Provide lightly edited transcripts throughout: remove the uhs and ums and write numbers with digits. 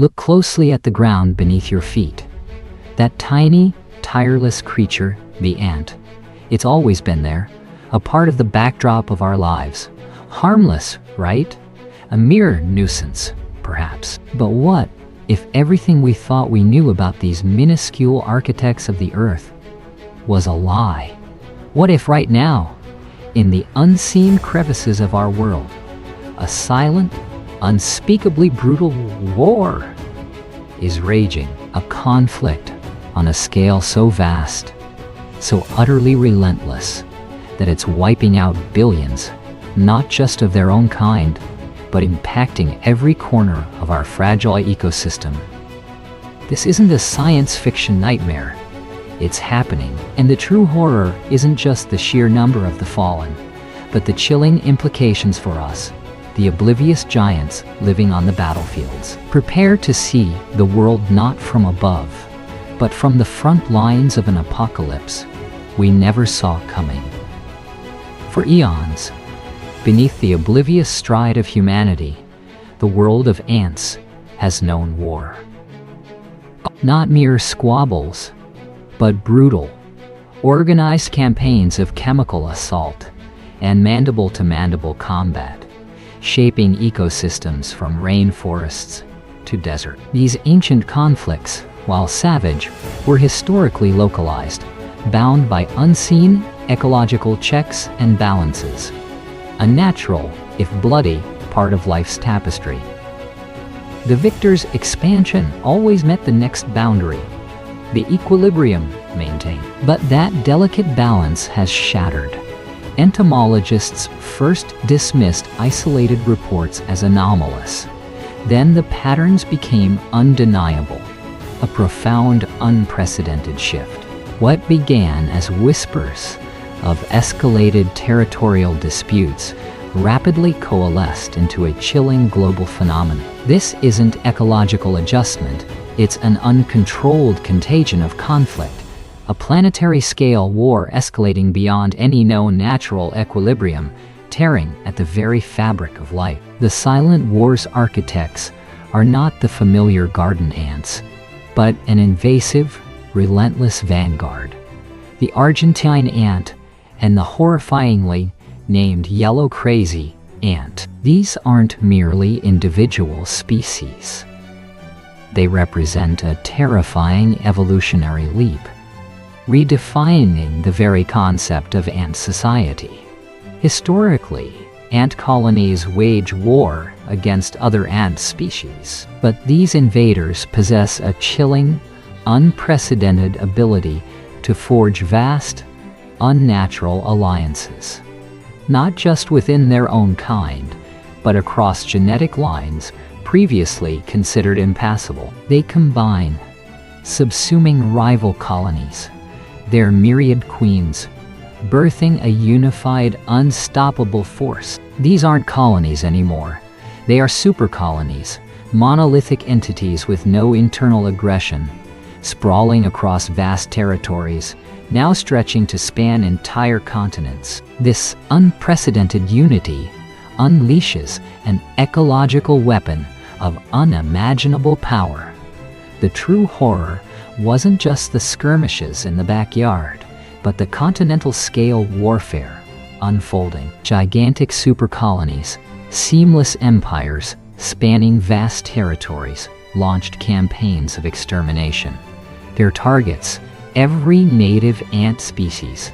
Look closely at the ground beneath your feet. That tiny, tireless creature, the ant. It's always been there, a part of the backdrop of our lives. Harmless, right? A mere nuisance, perhaps. But what if everything we thought we knew about these minuscule architects of the earth was a lie? What if right now, in the unseen crevices of our world, a silent, unspeakably brutal war is raging, a conflict on a scale so vast, so utterly relentless, that it's wiping out billions, not just of their own kind, but impacting every corner of our fragile ecosystem. This isn't a science fiction nightmare. It's happening, and the true horror isn't just the sheer number of the fallen, but the chilling implications for us, the oblivious giants living on the battlefields. Prepare to see the world not from above, but from the front lines of an apocalypse we never saw coming. For eons, beneath the oblivious stride of humanity, the world of ants has known war. Not mere squabbles, but brutal, organized campaigns of chemical assault and mandible-to-mandible combat, shaping ecosystems from rainforests to desert. These ancient conflicts, while savage, were historically localized, bound by unseen ecological checks and balances. A natural, if bloody, part of life's tapestry. The victor's expansion always met the next boundary, the equilibrium maintained. But that delicate balance has shattered. Entomologists first dismissed isolated reports as anomalous. Then the patterns became undeniable, a profound, unprecedented shift. What began as whispers of escalated territorial disputes rapidly coalesced into a chilling global phenomenon. This isn't ecological adjustment, it's an uncontrolled contagion of conflict, a planetary-scale war escalating beyond any known natural equilibrium, tearing at the very fabric of life. The silent war's architects are not the familiar garden ants, but an invasive, relentless vanguard. The Argentine ant and the horrifyingly named yellow crazy ant. These aren't merely individual species. They represent a terrifying evolutionary leap, redefining the very concept of ant society. Historically, ant colonies wage war against other ant species, but these invaders possess a chilling, unprecedented ability to forge vast, unnatural alliances, not just within their own kind, but across genetic lines previously considered impassable. They combine, subsuming rival colonies, their myriad queens, birthing a unified, unstoppable force. These aren't colonies anymore. They are super colonies, monolithic entities with no internal aggression, sprawling across vast territories, now stretching to span entire continents. This unprecedented unity unleashes an ecological weapon of unimaginable power. The true horror wasn't just the skirmishes in the backyard, but the continental-scale warfare unfolding. Gigantic supercolonies, seamless empires spanning vast territories, launched campaigns of extermination. Their targets, every native ant species,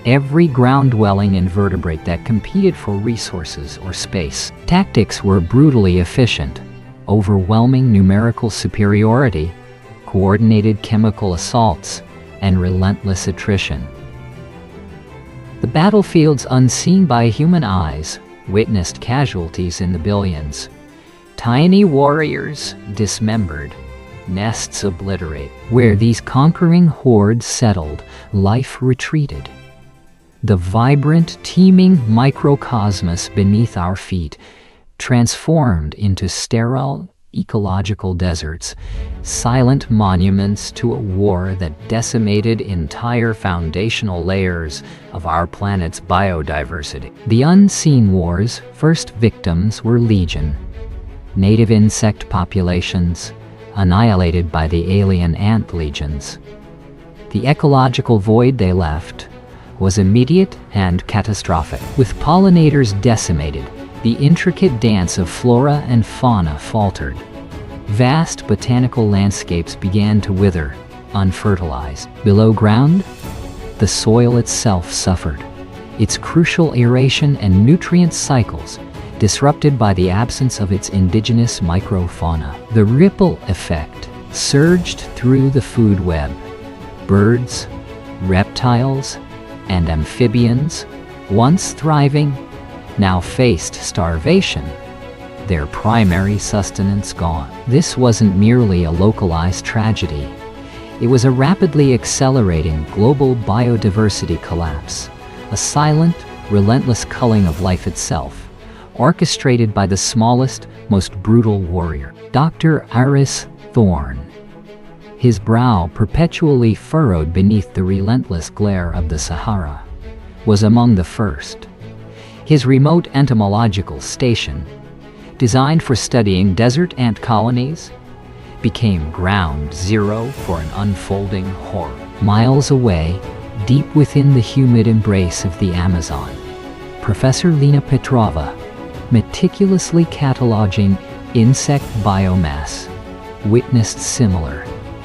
every ground-dwelling invertebrate that competed for resources or space. Tactics were brutally efficient, overwhelming numerical superiority, coordinated chemical assaults, and relentless attrition. The battlefields unseen by human eyes witnessed casualties in the billions. Tiny warriors dismembered, nests obliterate. Where these conquering hordes settled, life retreated. The vibrant, teeming microcosmos beneath our feet transformed into sterile, ecological deserts, silent monuments to a war that decimated entire foundational layers of our planet's biodiversity. The unseen war's first victims were legion. Native insect populations, annihilated by the alien ant legions. The ecological void they left was immediate and catastrophic. With pollinators decimated, the intricate dance of flora and fauna faltered. Vast botanical landscapes began to wither, unfertilized. Below ground, the soil itself suffered, its crucial aeration and nutrient cycles disrupted by the absence of its indigenous microfauna. The ripple effect surged through the food web. Birds, reptiles, and amphibians, once thriving, now faced starvation, their primary sustenance gone. This wasn't merely a localized tragedy. It was a rapidly accelerating global biodiversity collapse, a silent, relentless culling of life itself, orchestrated by the smallest, most brutal warrior, Dr. Iris Thorne. His brow perpetually furrowed beneath the relentless glare of the Sahara, was among the first. His remote entomological station, designed for studying desert ant colonies, became ground zero for an unfolding horror. Miles away, deep within the humid embrace of the Amazon, Professor Lena Petrova, meticulously cataloging insect biomass, witnessed similar,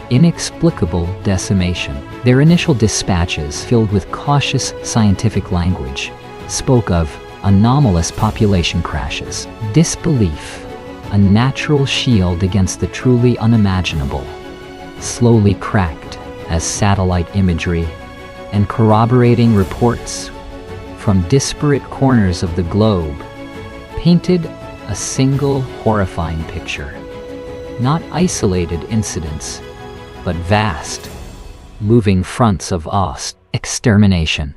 inexplicable decimation. Their initial dispatches, filled with cautious scientific language, spoke of anomalous population crashes. Disbelief, a natural shield against the truly unimaginable, slowly cracked as satellite imagery and corroborating reports from disparate corners of the globe painted a single horrifying picture. Not isolated incidents, but vast, moving fronts of extermination.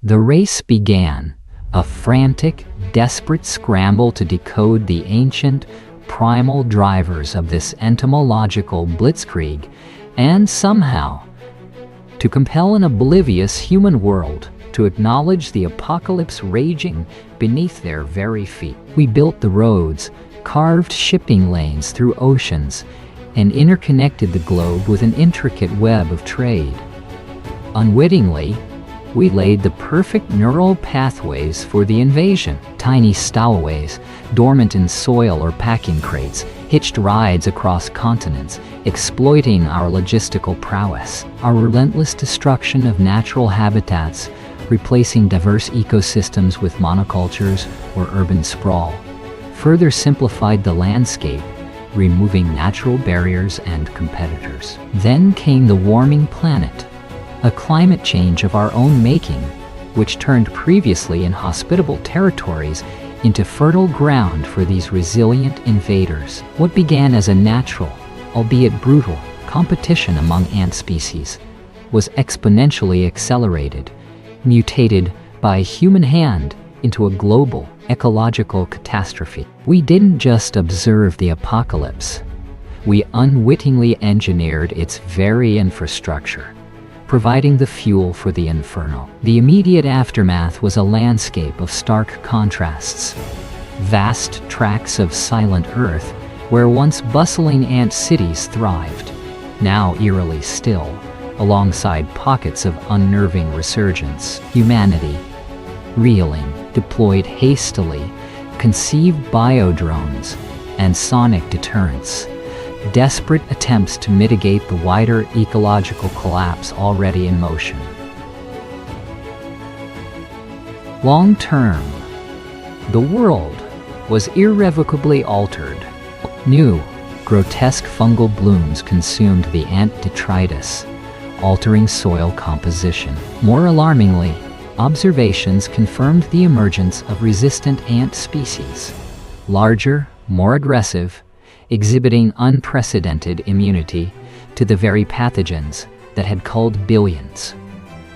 The race began, a frantic, desperate scramble to decode the ancient, primal drivers of this entomological blitzkrieg, and somehow to compel an oblivious human world to acknowledge the apocalypse raging beneath their very feet. We built the roads, carved shipping lanes through oceans, and interconnected the globe with an intricate web of trade. Unwittingly, we laid the perfect neural pathways for the invasion. Tiny stowaways, dormant in soil or packing crates, hitched rides across continents, exploiting our logistical prowess. Our relentless destruction of natural habitats, replacing diverse ecosystems with monocultures or urban sprawl, further simplified the landscape, removing natural barriers and competitors. Then came the warming planet, a climate change of our own making, which turned previously inhospitable territories into fertile ground for these resilient invaders. What began as a natural, albeit brutal, competition among ant species was exponentially accelerated, mutated by a human hand into a global ecological catastrophe. We didn't just observe the apocalypse, we unwittingly engineered its very infrastructure, providing the fuel for the inferno. The immediate aftermath was a landscape of stark contrasts. Vast tracts of silent earth, where once bustling ant cities thrived, now eerily still, alongside pockets of unnerving resurgence. Humanity, reeling, deployed hastily, conceived biodrones and sonic deterrents, desperate attempts to mitigate the wider ecological collapse already in motion. Long term, the world was irrevocably altered. New, grotesque fungal blooms consumed the ant detritus, altering soil composition. More alarmingly, observations confirmed the emergence of resistant ant species, larger, more aggressive, exhibiting unprecedented immunity to the very pathogens that had culled billions.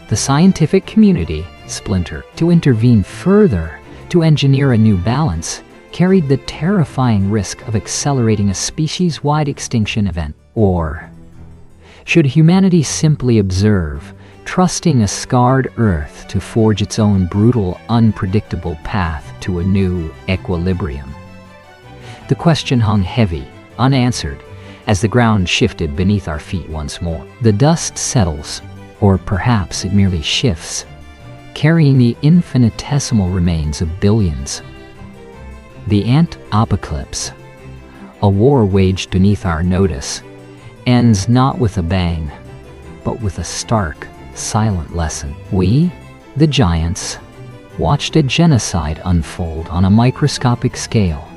The scientific community splintered. To intervene further, to engineer a new balance, carried the terrifying risk of accelerating a species-wide extinction event. Or should humanity simply observe, trusting a scarred Earth to forge its own brutal, unpredictable path to a new equilibrium? The question hung heavy, unanswered, as the ground shifted beneath our feet once more. The dust settles, or perhaps it merely shifts, carrying the infinitesimal remains of billions. The ant apocalypse, a war waged beneath our notice, ends not with a bang, but with a stark, silent lesson. We, the giants, watched a genocide unfold on a microscopic scale,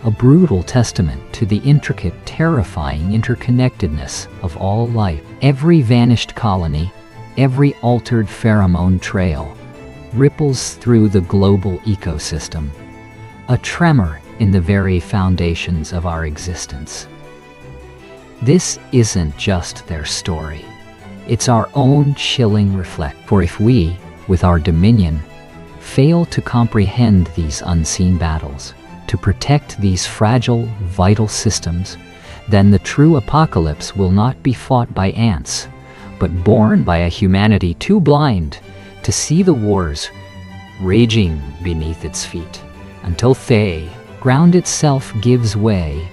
a brutal testament to the intricate, terrifying interconnectedness of all life. Every vanished colony, every altered pheromone trail, ripples through the global ecosystem, a tremor in the very foundations of our existence. This isn't just their story. It's our own chilling reflection. For if we, with our dominion, fail to comprehend these unseen battles, to protect these fragile, vital systems, then the true apocalypse will not be fought by ants, but borne by a humanity too blind to see the wars raging beneath its feet, until the ground itself gives way